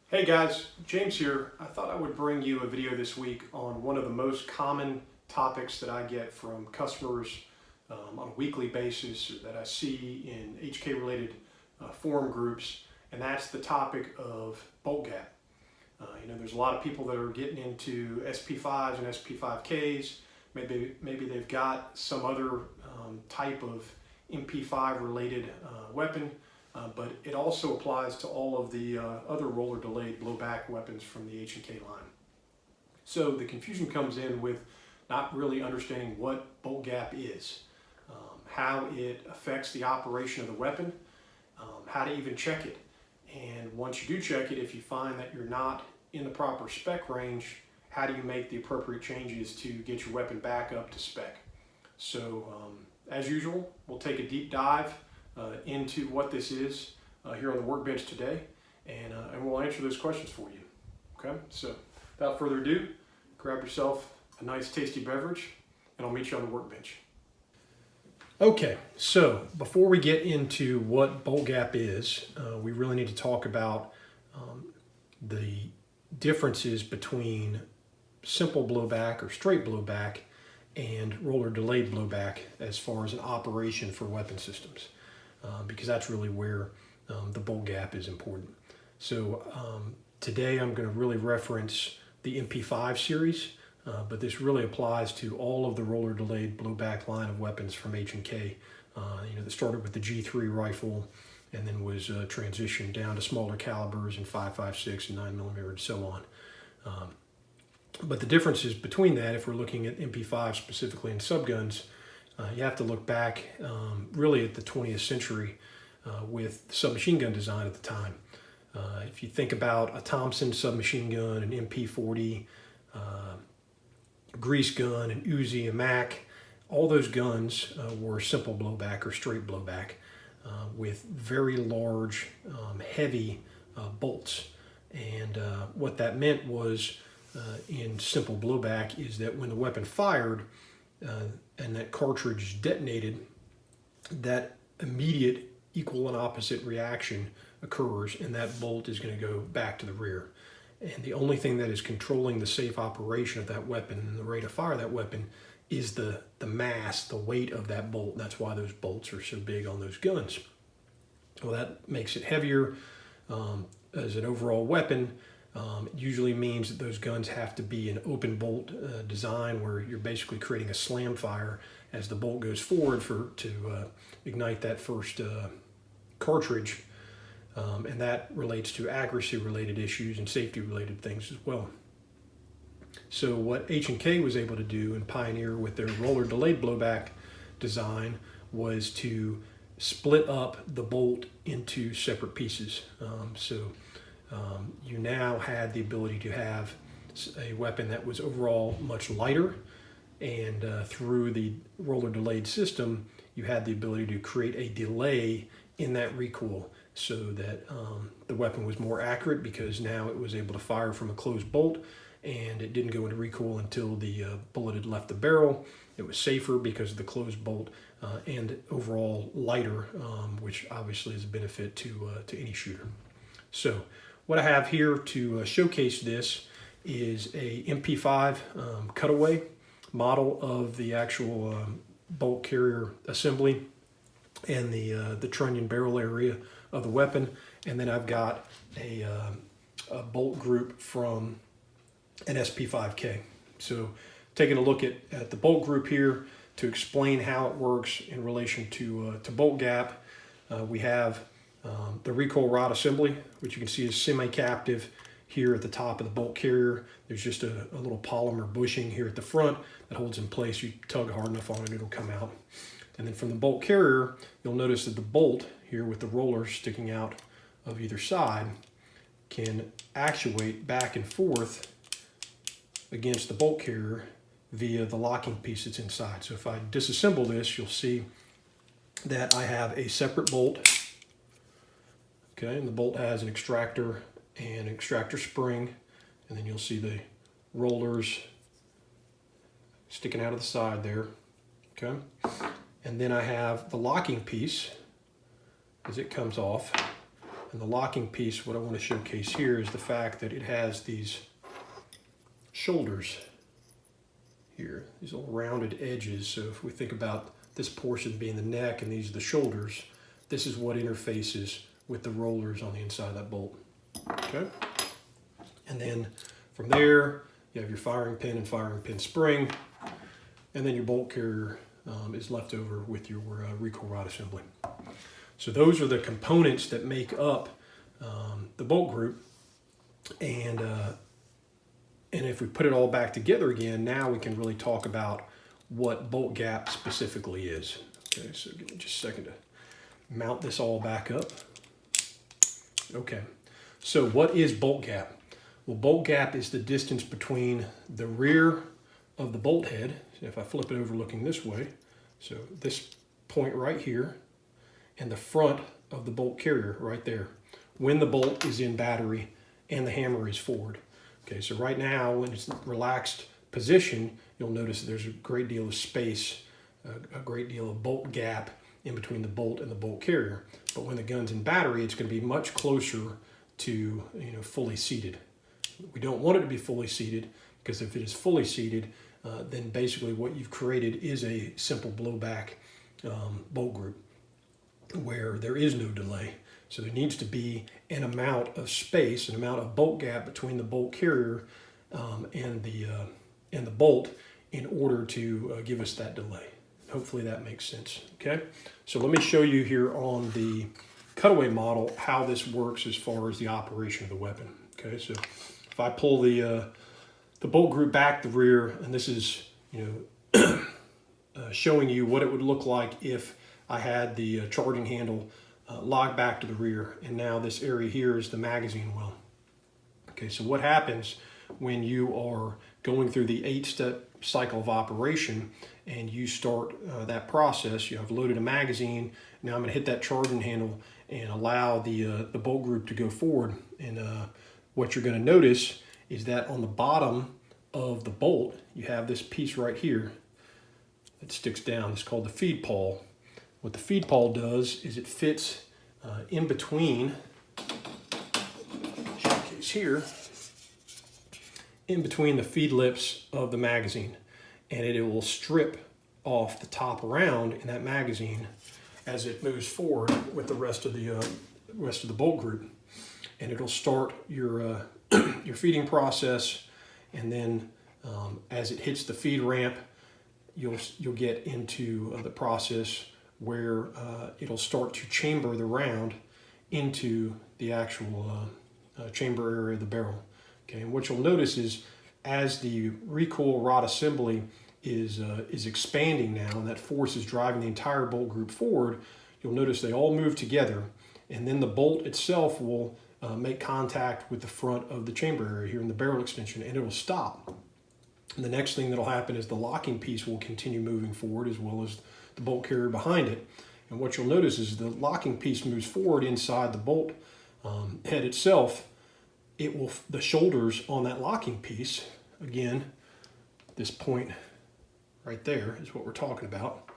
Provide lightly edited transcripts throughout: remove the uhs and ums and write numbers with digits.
Hey guys, James here. I thought I would bring you a video this week on one of the most common topics that I get from customers on a weekly basis, or that I see in HK related forum groups, and that's the topic of bolt gap. There's a lot of people that are getting into SP5s and SP5Ks. Maybe they've got some other type of MP5 related weapon. But it also applies to all of the other roller delayed blowback weapons from the H&K line. So the confusion comes in with not really understanding what bolt gap is, how it affects the operation of the weapon, how to even check it. And once you do check it, if you find that you're not in the proper spec range, how do you make the appropriate changes to get your weapon back up to spec? So as usual, we'll take a deep dive into what this is here on the workbench today, and we'll answer those questions for you. Okay, so without further ado, grab yourself a nice tasty beverage, and I'll meet you on the workbench. Okay, so before we get into what bolt gap is, we really need to talk about the differences between simple blowback or straight blowback and roller delayed blowback as far as an operation for weapon systems. Because that's really where the bolt gap is important. So today I'm going to really reference the MP5 series, but this really applies to all of the roller delayed blowback line of weapons from H&K. That started with the G3 rifle and then was transitioned down to smaller calibers in 5.56 and 9mm and so on. But the differences between that, if we're looking at MP5 specifically in subguns, you have to look back really at the 20th century with submachine gun design at the time. If you think about a Thompson submachine gun, an MP40, grease gun, an Uzi, a Mac, all those guns were simple blowback or straight blowback with very large, heavy bolts. And what that meant was in simple blowback is that when the weapon fired, and that cartridge detonated, that immediate equal and opposite reaction occurs, and that bolt is going to go back to the rear. And the only thing that is controlling the safe operation of that weapon and the rate of fire of that weapon is the mass, the weight of that bolt. That's why those bolts are so big on those guns. Well, that makes it heavier as an overall weapon. It usually means that those guns have to be an open bolt design where you're basically creating a slam fire as the bolt goes forward to ignite that first cartridge. And that relates to accuracy related issues and safety related things as well. So what H&K was able to do and pioneer with their roller delayed blowback design was to split up the bolt into separate pieces. You now had the ability to have a weapon that was overall much lighter, and through the roller delayed system, you had the ability to create a delay in that recoil so that the weapon was more accurate, because now it was able to fire from a closed bolt and it didn't go into recoil until the bullet had left the barrel. It was safer because of the closed bolt and overall lighter, which obviously is a benefit to any shooter. So what I have here to showcase this is a MP5 cutaway model of the actual bolt carrier assembly and the trunnion barrel area of the weapon. And then I've got a bolt group from an SP5K. So taking a look at the bolt group here to explain how it works in relation to bolt gap, we have the recoil rod assembly, which you can see is semi-captive here at the top of the bolt carrier. There's just a little polymer bushing here at the front that holds in place. You tug hard enough on it, it'll come out. And then from the bolt carrier, you'll notice that the bolt here with the rollers sticking out of either side can actuate back and forth against the bolt carrier via the locking piece that's inside. So if I disassemble this, you'll see that I have a separate bolt. Okay, and the bolt has an extractor and an extractor spring, and then you'll see the rollers sticking out of the side there. Okay, and then I have the locking piece as it comes off. And the locking piece, what I want to showcase here is the fact that it has these shoulders here, these little rounded edges. So if we think about this portion being the neck and these are the shoulders, this is what interfaces with the rollers on the inside of that bolt. Okay? And then from there, you have your firing pin and firing pin spring, and then your bolt carrier is left over with your recoil rod assembly. So those are the components that make up the bolt group. And if we put it all back together again, now we can really talk about what bolt gap specifically is. Okay, so give me just a second to mount this all back up. Okay, so what is bolt gap? Well, bolt gap is the distance between the rear of the bolt head. So if I flip it over looking this way, so this point right here, and the front of the bolt carrier right there, when the bolt is in battery and the hammer is forward. Okay, so right now when it's in relaxed position, you'll notice that there's a great deal of space, a great deal of bolt gap in between the bolt and the bolt carrier. But when the gun's in battery, it's going to be much closer to fully seated. We don't want it to be fully seated, because if it is fully seated, then basically what you've created is a simple blowback bolt group where there is no delay. So there needs to be an amount of space, an amount of bolt gap between the bolt carrier and the bolt in order to give us that delay. Hopefully that makes sense. Okay, so let me show you here on the cutaway model how this works as far as the operation of the weapon. Okay, so if I pull the bolt group back the rear, and this is showing you what it would look like if I had the charging handle locked back to the rear, and now this area here is the magazine well. Okay, so what happens when you are going through the 8-step cycle of operation and you start that process? You have loaded a magazine. Now I'm going to hit that charging handle and allow the bolt group to go forward, and what you're going to notice is that on the bottom of the bolt you have this piece right here that sticks down. It's called the feed pawl. What the feed pawl does is it fits in between, showcase here, in between the feed lips of the magazine, and it will strip off the top round in that magazine as it moves forward with the rest of the bolt group, and it'll start your your feeding process, and then as it hits the feed ramp, you'll get into the process where it'll start to chamber the round into the actual chamber area of the barrel. Okay, and what you'll notice is as the recoil rod assembly is expanding now, and that force is driving the entire bolt group forward, you'll notice they all move together, and then the bolt itself will make contact with the front of the chamber area here in the barrel extension, and it'll stop. And the next thing that'll happen is the locking piece will continue moving forward, as well as the bolt carrier behind it. And what you'll notice is the locking piece moves forward inside the bolt head itself. The shoulders on that locking piece, again, this point right there is what we're talking about.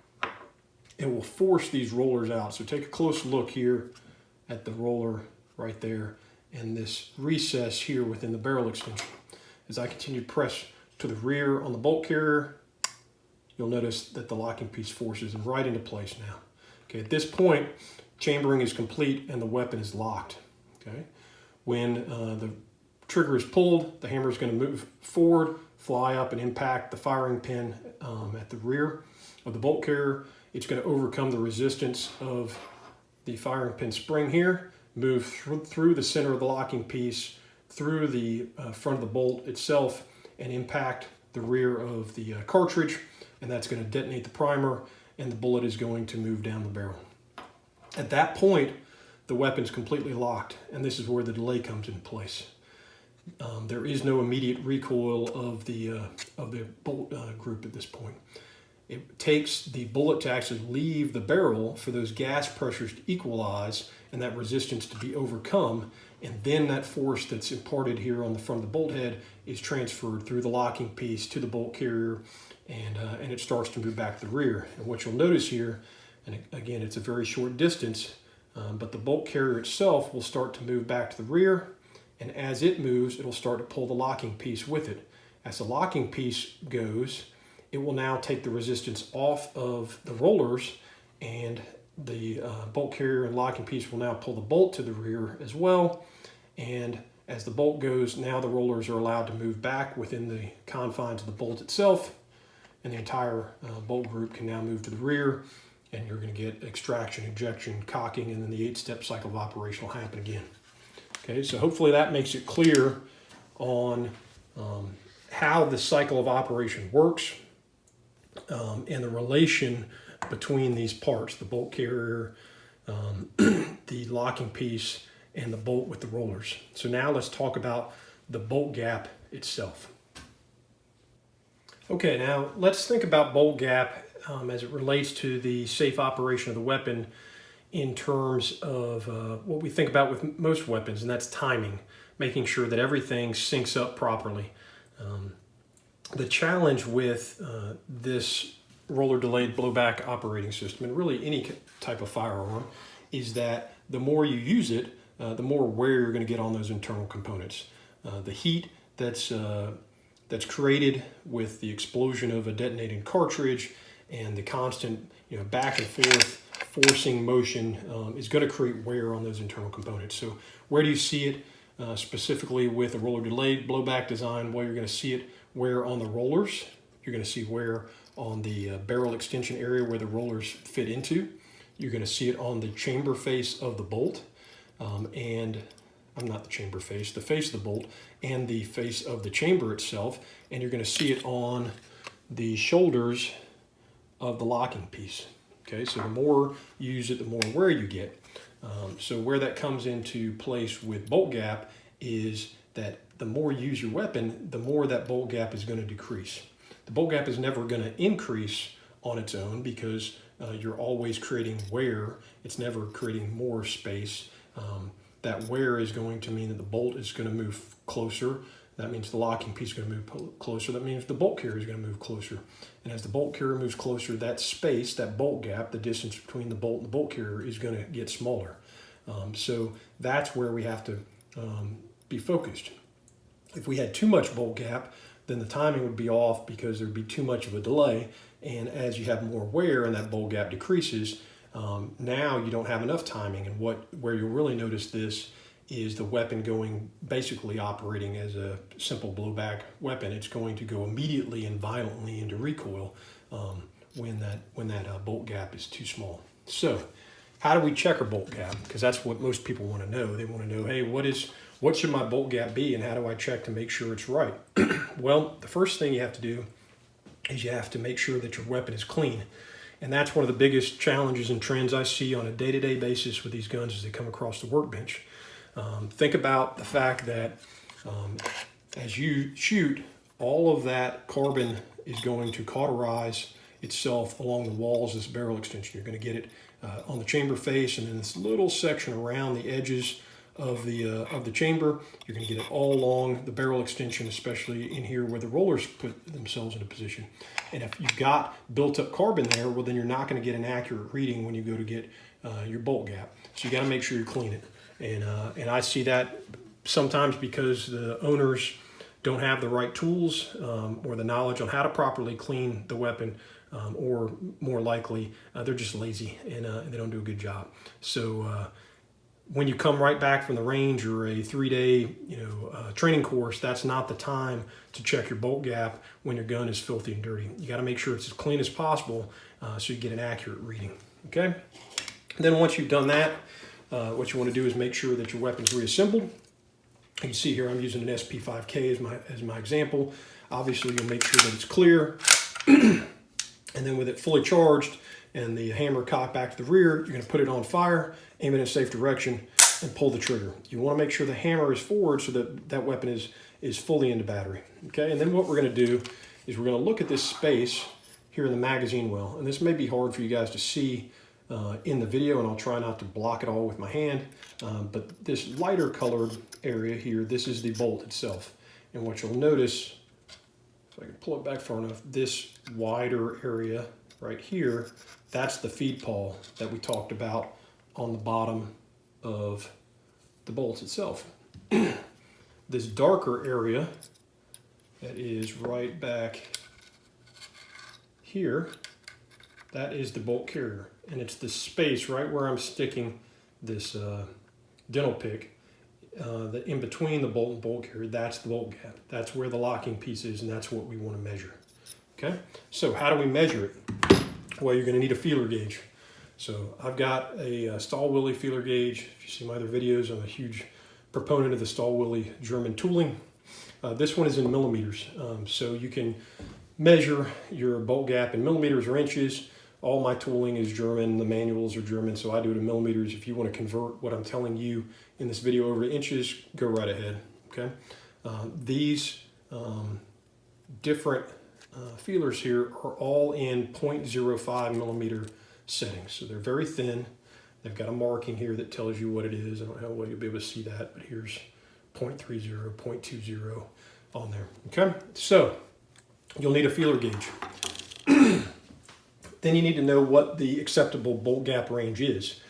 It will force these rollers out. So take a close look here at the roller right there and this recess here within the barrel extension. As I continue to press to the rear on the bolt carrier, you'll notice that the locking piece forces them right into place now. Okay, at this point, chambering is complete and the weapon is locked. Okay, when the trigger is pulled, the hammer is going to move forward, fly up and impact the firing pin at the rear of the bolt carrier. It's going to overcome the resistance of the firing pin spring here, move through the center of the locking piece, through the front of the bolt itself, and impact the rear of the cartridge, and that's going to detonate the primer, and the bullet is going to move down the barrel. At that point, the weapon's completely locked, and this is where the delay comes into place. There is no immediate recoil of the bolt group at this point. It takes the bullet to actually leave the barrel for those gas pressures to equalize and that resistance to be overcome, and then that force that's imparted here on the front of the bolt head is transferred through the locking piece to the bolt carrier, and it starts to move back to the rear. And what you'll notice here, and again, it's a very short distance, but the bolt carrier itself will start to move back to the rear, and as it moves, it'll start to pull the locking piece with it. As the locking piece goes, it will now take the resistance off of the rollers, and the bolt carrier and locking piece will now pull the bolt to the rear as well. And as the bolt goes, now the rollers are allowed to move back within the confines of the bolt itself, and the entire bolt group can now move to the rear, and you're going to get extraction, ejection, cocking, and then the 8-step cycle of operation will happen again. Okay, so hopefully that makes it clear on how the cycle of operation works, and the relation between these parts, the bolt carrier, the locking piece, and the bolt with the rollers. So now let's talk about the bolt gap itself. Okay, now let's think about bolt gap as it relates to the safe operation of the weapon in terms of what we think about with most weapons, and that's timing, making sure that everything syncs up properly. The challenge with this roller delayed blowback operating system, and really any type of firearm, is that the more you use it, the more wear you're going to get on those internal components. The heat that's created with the explosion of a detonating cartridge and the constant back and forth forcing motion is going to create wear on those internal components. So where do you see it specifically with a roller delayed blowback design? Well, you're going to see it wear on the rollers. You're going to see wear on the barrel extension area where the rollers fit into. You're going to see it on the chamber face of the bolt, the face of the bolt, and the face of the chamber itself, and you're going to see it on the shoulders of the locking piece. Okay, so the more you use it, the more wear you get. So where that comes into place with bolt gap is that the more you use your weapon, the more that bolt gap is going to decrease. The bolt gap is never going to increase on its own because you're always creating wear. It's never creating more space. That wear is going to mean that the bolt is going to move closer. That means the locking piece is going to move closer. That means the bolt carrier is going to move closer. And as the bolt carrier moves closer, that space, that bolt gap, the distance between the bolt and the bolt carrier is going to get smaller. So that's where we have to be focused. If we had too much bolt gap, then the timing would be off because there'd be too much of a delay. And as you have more wear and that bolt gap decreases, now you don't have enough timing. And where you'll really notice this is the weapon basically operating as a simple blowback weapon. It's going to go immediately and violently into recoil when that bolt gap is too small. So how do we check our bolt gap? Because that's what most people want to know. They want to know, hey, what should my bolt gap be, and how do I check to make sure it's right? Well, the first thing you have to do is you have to make sure that your weapon is clean. And that's one of the biggest challenges and trends I see on a day-to-day basis with these guns as they come across the workbench. Think about the fact that as you shoot, all of that carbon is going to cauterize itself along the walls of this barrel extension. You're going to get it on the chamber face, and then this little section around the edges of the chamber. You're going to get it all along the barrel extension, especially in here where the rollers put themselves into position. And if you've got built-up carbon there, well, then you're not going to get an accurate reading when you go to get your bolt gap. So you got to make sure you clean it. And I see that sometimes because the owners don't have the right tools or the knowledge on how to properly clean the weapon, or more likely they're just lazy and they don't do a good job. So when you come right back from the range or a 3-day training course, that's not the time to check your bolt gap when your gun is filthy and dirty. You got to make sure it's as clean as possible so you get an accurate reading. Okay. And then once you've done that, what you want to do is make sure that your weapon's reassembled. You can see here I'm using an SP5K as my example. Obviously, you'll make sure that it's clear. And then with it fully charged and the hammer cocked back to the rear, you're going to put it on fire, aim it in a safe direction, and pull the trigger. You want to make sure the hammer is forward so that that weapon is fully into battery. Okay, and then what we're going to do is we're going to look at this space here in the magazine well. And this may be hard for you guys to see in the video, and I'll try not to block it all with my hand. But this lighter colored area here, this is the bolt itself. And what you'll notice, if I can pull it back far enough, this wider area right here, that's the feed pawl that we talked about on the bottom of the bolts itself. This darker area that is right back here, that is the bolt carrier. And it's the space right where I'm sticking this dental pick, that in between the bolt and bolt carrier, that's the bolt gap. That's where the locking piece is, and that's what we want to measure. Okay, so how do we measure it? Well, you're going to need a feeler gauge. So I've got a Stahl-Willi feeler gauge. If you see my other videos, I'm a huge proponent of the Stahl-Willi German tooling. This one is in millimeters, so you can measure your bolt gap in millimeters or inches. All my tooling is German, the manuals are German, so I do it in millimeters. If you want to convert what I'm telling you in this video over to inches, go right ahead, okay? These different feelers here are all in 0.05 millimeter settings, so they're very thin. They've got a marking here that tells you what it is. I don't know how well you'll be able to see that, but here's 0.30, 0.20 on there, okay? So you'll need a feeler gauge. Then you need to know what the acceptable bolt gap range is.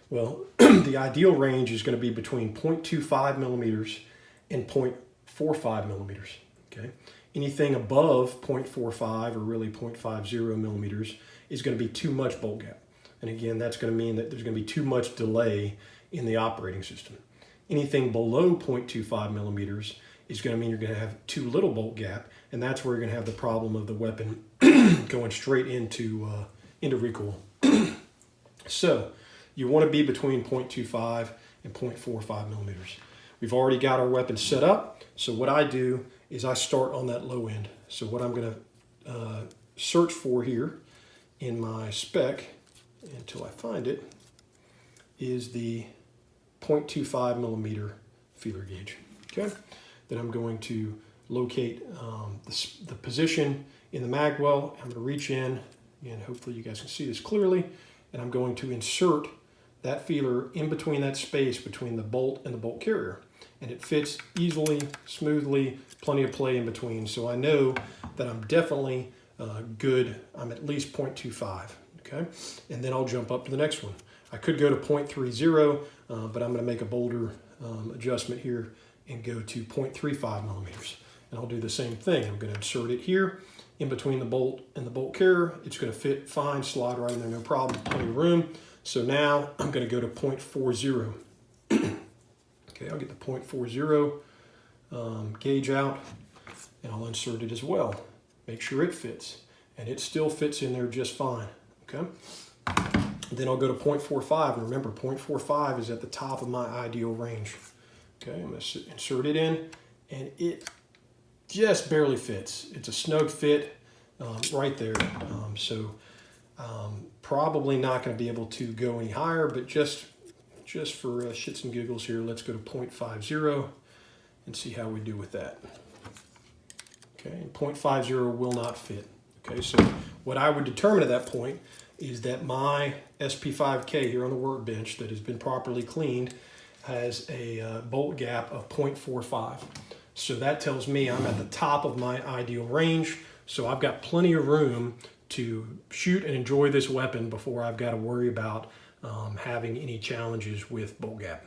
Well, the ideal range is going to be between 0.25 millimeters and 0.45 millimeters, okay? Anything above 0.45 or really 0.50 millimeters is going to be too much bolt gap. And again, that's going to mean that there's going to be too much delay in the operating system. Anything below 0.25 millimeters is going to mean you're going to have too little bolt gap, and that's where you're going to have the problem of the weapon going straight into recoil. So you want to be between 0.25 and 0.45 millimeters. We've already got our weapon set up, so what I do is I start on that low end. So what I'm going to search for here in my spec, until I find it, is the 0.25 millimeter feeler gauge. Okay, then I'm going to locate the position in the mag well. I'm going to reach in, and hopefully you guys can see this clearly, and I'm going to insert that feeler in between that space between the bolt and the bolt carrier. And it fits easily, smoothly, plenty of play in between. So I know that I'm definitely good. I'm at least 0.25, okay? And then I'll jump up to the next one. I could go to 0.30, but I'm gonna make a bolder adjustment here and go to 0.35 millimeters. And I'll do the same thing. I'm gonna insert it here in between the bolt and the bolt carrier. It's gonna fit fine, slide right in there, no problem, plenty of room. So now I'm gonna go to 0.40. Okay, I'll get the 0.40 gauge out, and I'll insert it as well. Make sure it fits, and it still fits in there just fine, okay? Then I'll go to 0.45, and remember, 0.45 is at the top of my ideal range. Okay, I'm gonna insert it in, and it just barely fits. It's a snug fit right there, probably not gonna be able to go any higher, but just for shits and giggles here, let's go to 0.50 and see how we do with that. Okay, and 0.50 will not fit. Okay, so what I would determine at that point is that my SP5K here on the workbench that has been properly cleaned has a bolt gap of 0.45. So that tells me I'm at the top of my ideal range, so I've got plenty of room to shoot and enjoy this weapon before I've got to worry about having any challenges with bolt gap.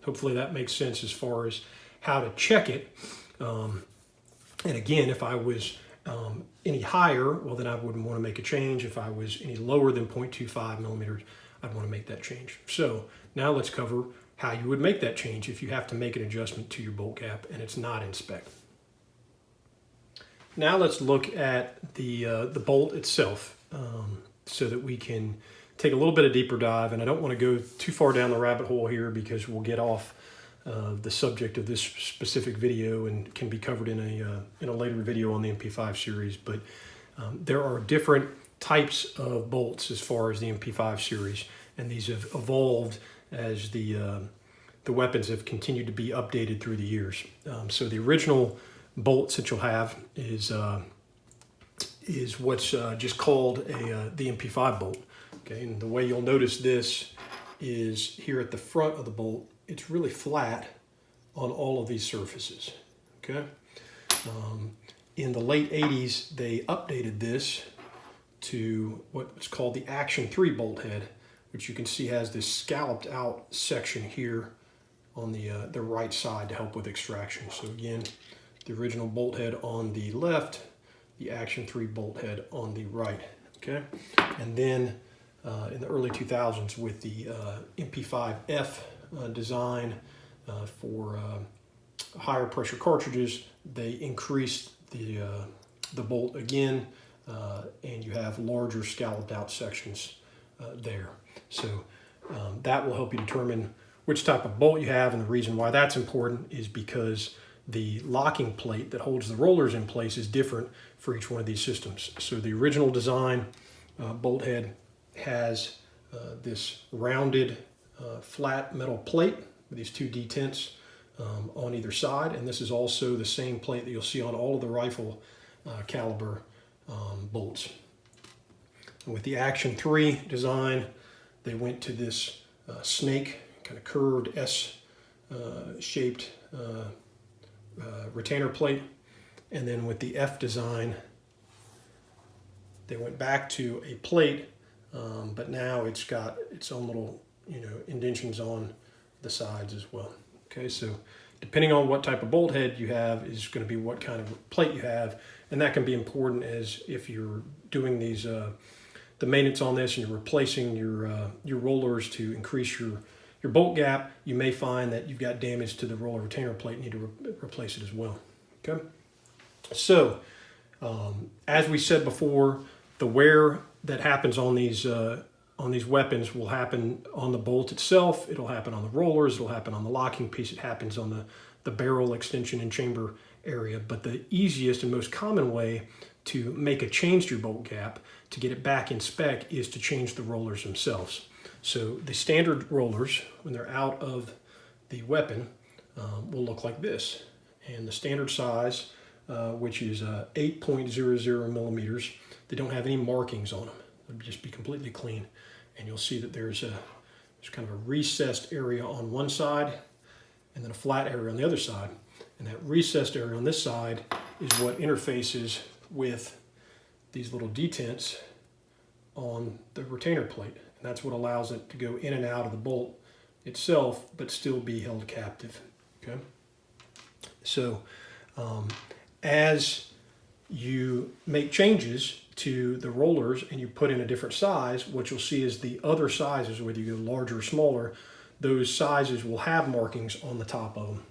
Hopefully that makes sense as far as how to check it. And again, if I was any higher, well then I wouldn't want to make a change. If I was any lower than 0.25 millimeters, I'd want to make that change. So now let's cover how you would make that change if you have to make an adjustment to your bolt gap and it's not in spec. Now let's look at the bolt itself so that we can take a little bit of deeper dive, and I don't want to go too far down the rabbit hole here because we'll get off the subject of this specific video and can be covered in a later video on the MP5 series. But there are different types of bolts as far as the MP5 series, and these have evolved as the weapons have continued to be updated through the years. So the original bolts that you'll have is what's just called the MP5 bolt. Okay, and the way you'll notice this is here at the front of the bolt, it's really flat on all of these surfaces. Okay, in the late 80s, they updated this to what's called the Action 3 bolt head, which you can see has this scalloped out section here on the right side to help with extraction. So again, the original bolt head on the left, the Action 3 bolt head on the right, okay? And then in the early 2000s with the MP5F design for higher pressure cartridges, they increased the bolt again, and you have larger scalloped out sections there. So that will help you determine which type of bolt you have, and the reason why that's important is because the locking plate that holds the rollers in place is different for each one of these systems. So the original design bolt head has this rounded flat metal plate with these two detents on either side, and this is also the same plate that you'll see on all of the rifle caliber bolts. And with the Action 3 design, they went to this snake, kind of curved S-shaped retainer plate, and then with the F design, they went back to a plate, but now it's got its own little, indentions on the sides as well. Okay, so depending on what type of bolt head you have is going to be what kind of plate you have, and that can be important as if you're doing these the maintenance on this and you're replacing your rollers to increase your bolt gap. You may find that you've got damage to the roller retainer plate and need to replace it as well. Okay, so as we said before, the wear that happens on these weapons will happen on the bolt itself. It'll happen on the rollers. It'll happen on the locking piece. It happens on the barrel extension and chamber area. But the easiest and most common way to make a change to your bolt gap to get it back in spec is to change the rollers themselves. So the standard rollers, when they're out of the weapon, will look like this. And the standard size, which is 8.00 millimeters, they don't have any markings on them. They'll just be completely clean. And you'll see that there's kind of a recessed area on one side and then a flat area on the other side. And that recessed area on this side is what interfaces with these little detents on the retainer plate. And that's what allows it to go in and out of the bolt itself, but still be held captive. Okay. So as you make changes to the rollers and you put in a different size, what you'll see is the other sizes, whether you go larger or smaller, those sizes will have markings on the top of them.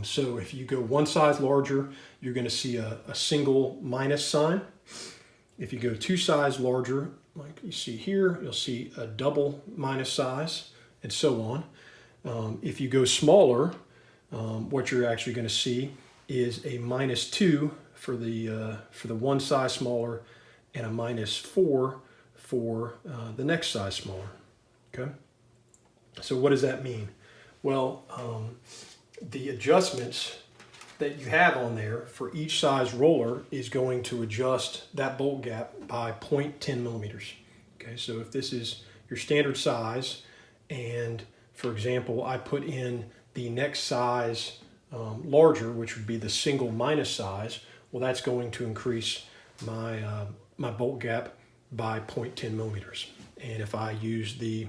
So if you go one size larger, you're going to see a single minus sign. If you go two size larger, like you see here, you'll see a double minus size, and so on. If you go smaller, what you're actually going to see is a -2 for the one size smaller and a -4 for the next size smaller. Okay. So what does that mean? Well, the adjustments that you have on there for each size roller is going to adjust that bolt gap by 0.10 millimeters. Okay, so if this is your standard size, and for example, I put in the next size larger, which would be the single minus size, well, that's going to increase my my bolt gap by 0.10 millimeters. And if I use the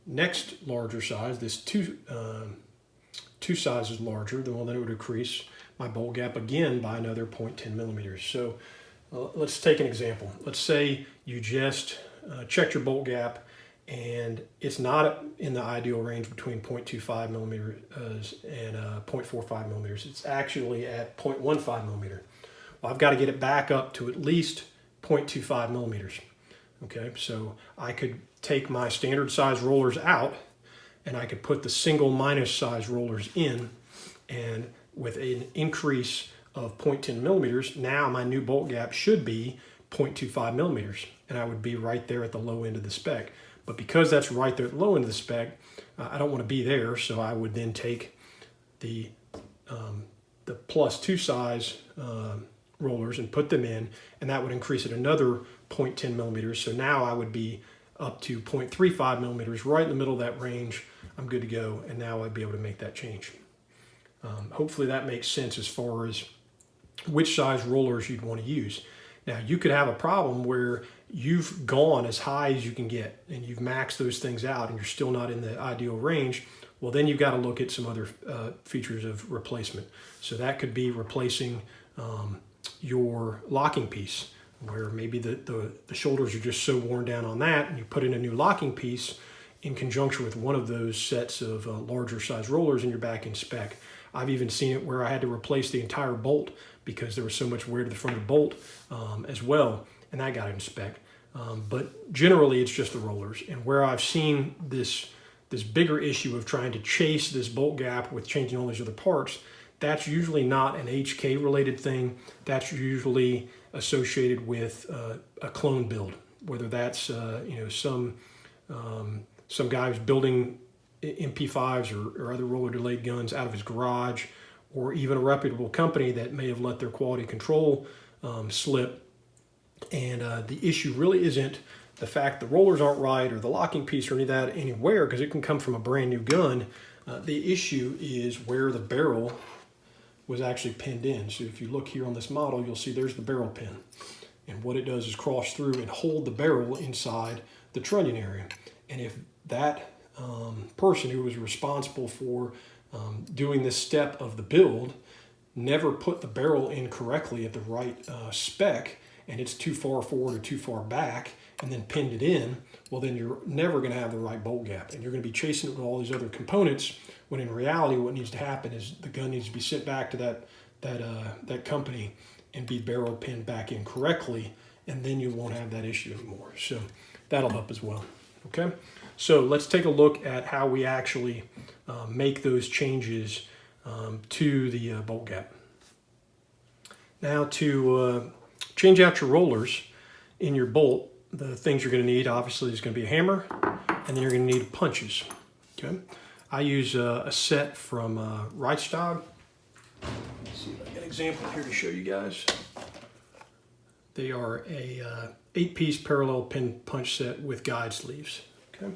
next larger size, this two sizes larger, then it would increase my bolt gap again by another 0.10 millimeters. So let's take an example. Let's say you just checked your bolt gap and it's not in the ideal range between 0.25 millimeters and 0.45 millimeters. It's actually at 0.15 millimeter. Well, I've got to get it back up to at least 0.25 millimeters. Okay, so I could take my standard size rollers out and I could put the single minus size rollers in, and with an increase of 0.10 millimeters, now my new bolt gap should be 0.25 millimeters, and I would be right there at the low end of the spec. But because that's right there at the low end of the spec, I don't want to be there, so I would then take the +2 size rollers and put them in, and that would increase it another 0.10 millimeters. So now I would be up to 0.35 millimeters, right in the middle of that range. I'm good to go, and now I'd be able to make that change. Hopefully that makes sense as far as which size rollers you'd want to use. Now, you could have a problem where you've gone as high as you can get and you've maxed those things out and you're still not in the ideal range, well, then you've got to look at some other features of replacement. So that could be replacing your locking piece, where maybe the shoulders are just so worn down on that, and you put in a new locking piece in conjunction with one of those sets of larger size rollers and you're back in spec. I've even seen it where I had to replace the entire bolt because there was so much wear to the front of the bolt as well, and that got in spec. But generally it's just the rollers. And where I've seen this bigger issue of trying to chase this bolt gap with changing all these other parts, that's usually not an HK related thing. That's usually associated with a clone build, whether that's some guy who's building MP5s or other roller delayed guns out of his garage, or even a reputable company that may have let their quality control slip. And the issue really isn't the fact the rollers aren't right or the locking piece or any of that anywhere, because it can come from a brand new gun. The issue is where the barrel was actually pinned in. So if you look here on this model, you'll see there's the barrel pin. And what it does is cross through and hold the barrel inside the trunnion area. And if that person who was responsible for doing this step of the build never put the barrel in correctly at the right spec, and it's too far forward or too far back, and then pinned it in, well, then you're never going to have the right bolt gap, and you're going to be chasing it with all these other components, when in reality what needs to happen is the gun needs to be sent back to that company and be barrel pinned back in correctly, and then you won't have that issue anymore. So that'll help as well. Okay, so let's take a look at how we actually make those changes to the bolt gap. Now, to change out your rollers in your bolt, the things you're going to need, obviously, is going to be a hammer, and then you're going to need punches. Okay, I use a set from Reassemble. Let's see if I get an example here to show you guys. They are a 8-piece parallel pin punch set with guide sleeves. Okay,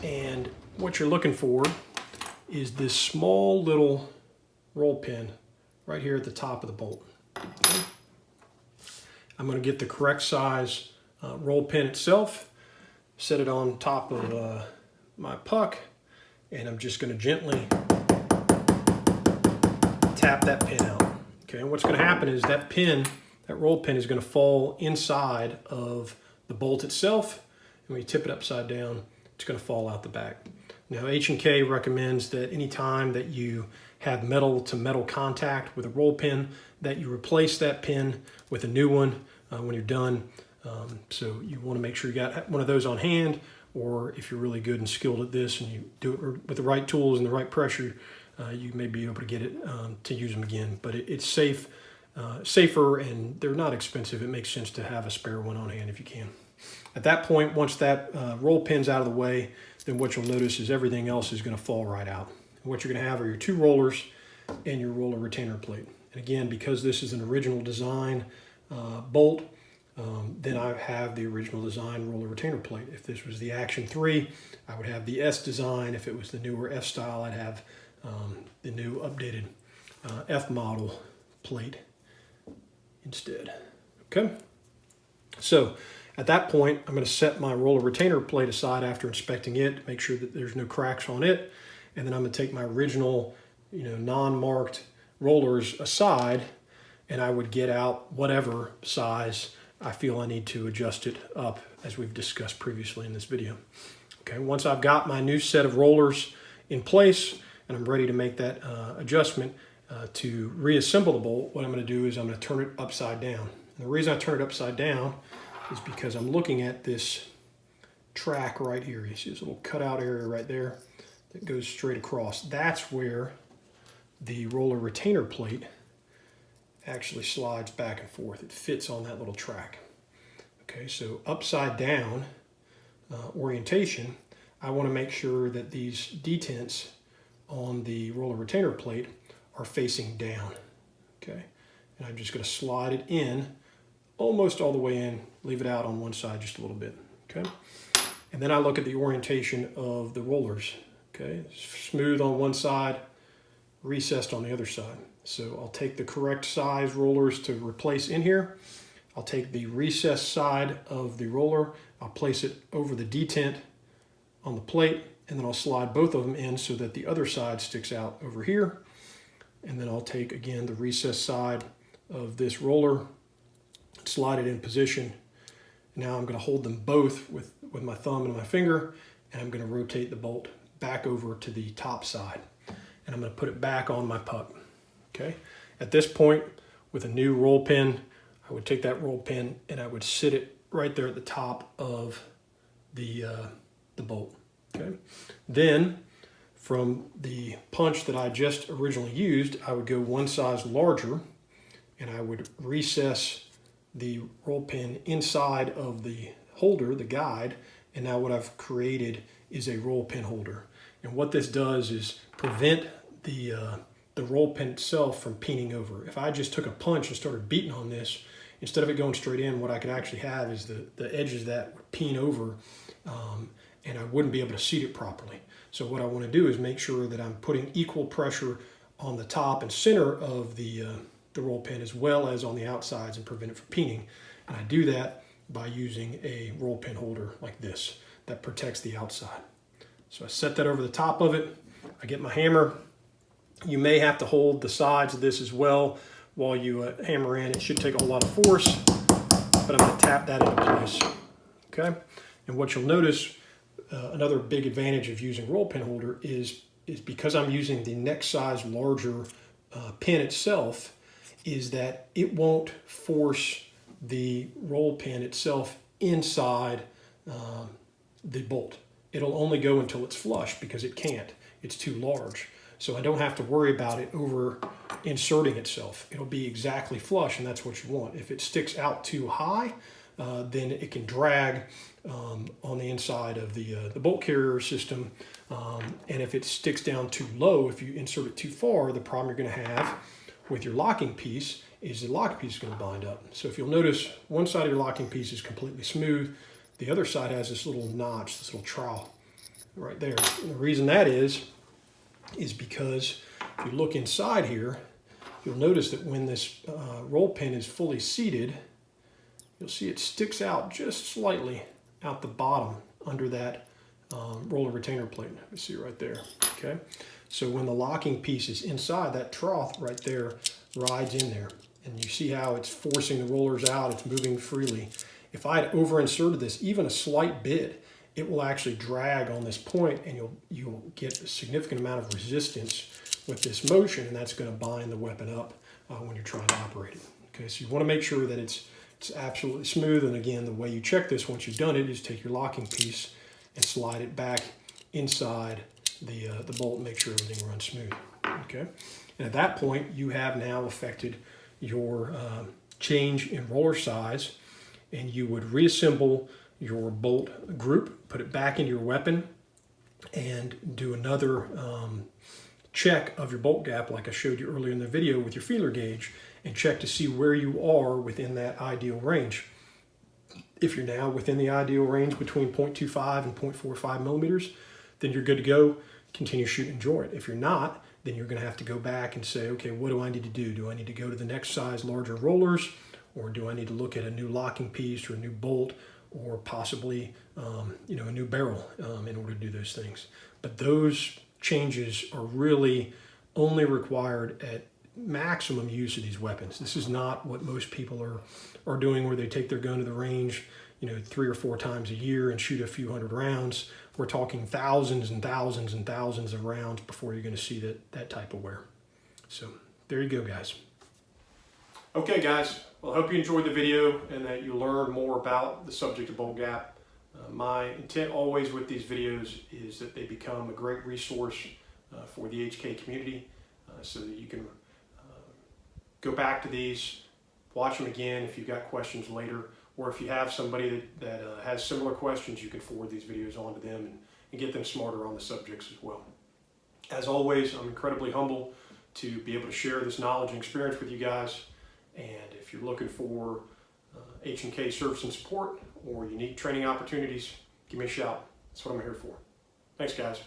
and what you're looking for is this small little roll pin right here at the top of the bolt. Okay. I'm going to get the correct size roll pin itself, set it on top of my puck, and I'm just going to gently tap that pin out. Okay, and what's going to happen is that roll pin is going to fall inside of the bolt itself, and when you tip it upside down, it's going to fall out the back. Now, H&K recommends that anytime that you have metal to metal contact with a roll pin, that you replace that pin with a new one when you're done. So you want to make sure you got one of those on hand, or if you're really good and skilled at this and you do it with the right tools and the right pressure, you may be able to get it to use them again. But it's safer, and they're not expensive. It makes sense to have a spare one on hand if you can. At that point, once that roll pin's out of the way, then what you'll notice is everything else is going to fall right out. And what you're going to have are your 2 rollers and your roller retainer plate. And again, because this is an original design bolt, then I have the original design roller retainer plate. If this was the Action 3, I would have the S design. If it was the newer F style, I'd have the new updated F model plate instead. Okay, so at that point, I'm going to set my roller retainer plate aside after inspecting it to make sure that there's no cracks on it, and then I'm going to take my original, non-marked rollers aside, and I would get out whatever size I feel I need to adjust it up, as we've discussed previously in this video. Okay, once I've got my new set of rollers in place and I'm ready to make that adjustment to reassemble the bolt, what I'm going to do is I'm going to turn it upside down. And the reason I turn it upside down is because I'm looking at this track right here. You see this little cutout area right there that goes straight across. That's where the roller retainer plate actually slides back and forth. It fits on that little track. Okay, so upside down orientation, I want to make sure that these detents on the roller retainer plate are facing down. Okay, and I'm just going to slide it in almost all the way in, leave it out on one side just a little bit. Okay, and then I look at the orientation of the rollers. Okay, smooth on one side, recessed on the other side. So I'll take the correct size rollers to replace in here. I'll take the recessed side of the roller, I'll place it over the detent on the plate, and then I'll slide both of them in so that the other side sticks out over here. And then I'll take, again, the recessed side of this roller, slide it in position. Now I'm going to hold them both with my thumb and my finger, and I'm going to rotate the bolt back over to the top side. And I'm going to put it back on my puck. Okay. At this point, with a new roll pin, I would take that roll pin and I would sit it right there at the top of the bolt. Okay. Then from the punch that I just originally used, I would go one size larger and I would recess the roll pin inside of the holder, the guide, and now what I've created is a roll pin holder. And what this does is prevent the roll pin itself from peening over. If I just took a punch and started beating on this, instead of it going straight in, what I could actually have is the edges of that would peen over, and I wouldn't be able to seat it properly. So what I want to do is make sure that I'm putting equal pressure on the top and center of the roll pin as well as on the outsides and prevent it from peening. And I do that by using a roll pin holder like this that protects the outside. So I set that over the top of it. I get my hammer. You may have to hold the sides of this as well while you hammer in. It should take a lot of force, but I'm going to tap that into place. Okay? And what you'll notice, another big advantage of using roll pin holder is because I'm using the next size larger pin itself, is that it won't force the roll pin itself inside the bolt. It'll only go until it's flush because it can't. It's too large. So I don't have to worry about it over inserting itself. It'll be exactly flush, and that's what you want. If it sticks out too high, then it can drag on the inside of the bolt carrier system. And if it sticks down too low, if you insert it too far, the problem you're going to have with your locking piece is the locking piece is going to bind up. So if you'll notice, one side of your locking piece is completely smooth. The other side has this little notch, this little trowel right there. And the reason that is because if you look inside here, you'll notice that when this roll pin is fully seated, you'll see it sticks out just slightly out the bottom under that roller retainer plate. You see right there, okay? So when the locking piece is inside, that trough right there rides in there. And you see how it's forcing the rollers out, it's moving freely. If I had over-inserted this even a slight bit, it will actually drag on this point, and you'll get a significant amount of resistance with this motion, and that's going to bind the weapon up when you're trying to operate it. Okay, so you want to make sure that it's absolutely smooth, and again, the way you check this once you've done it is take your locking piece and slide it back inside the bolt and make sure everything runs smooth. Okay, and at that point, you have now affected your change in roller size, and you would reassemble your bolt group, put it back into your weapon, and do another check of your bolt gap like I showed you earlier in the video with your feeler gauge, and check to see where you are within that ideal range. If you're now within the ideal range between 0.25 and 0.45 millimeters, then you're good to go. Continue shooting and enjoy it. If you're not, then you're going to have to go back and say, okay, what do I need to do? Do I need to go to the next size larger rollers, or do I need to look at a new locking piece or a new bolt, or possibly a new barrel in order to do those things? But those changes are really only required at maximum use of these weapons. This is not what most people are doing, where they take their gun to the range 3 or 4 times a year and shoot a few hundred rounds. We're talking thousands and thousands and thousands of rounds before you're going to see that type of wear. So there you go, guys. Okay, guys. Well, I hope you enjoyed the video and that you learned more about the subject of bolt gap. My intent always with these videos is that they become a great resource for the HK community, so that you can go back to these, watch them again if you've got questions later, or if you have somebody that has similar questions, you can forward these videos on to them and get them smarter on the subjects as well. As always, I'm incredibly humble to be able to share this knowledge and experience with you guys. And if you're looking for H&K service and support or unique training opportunities, give me a shout. That's what I'm here for. Thanks, guys.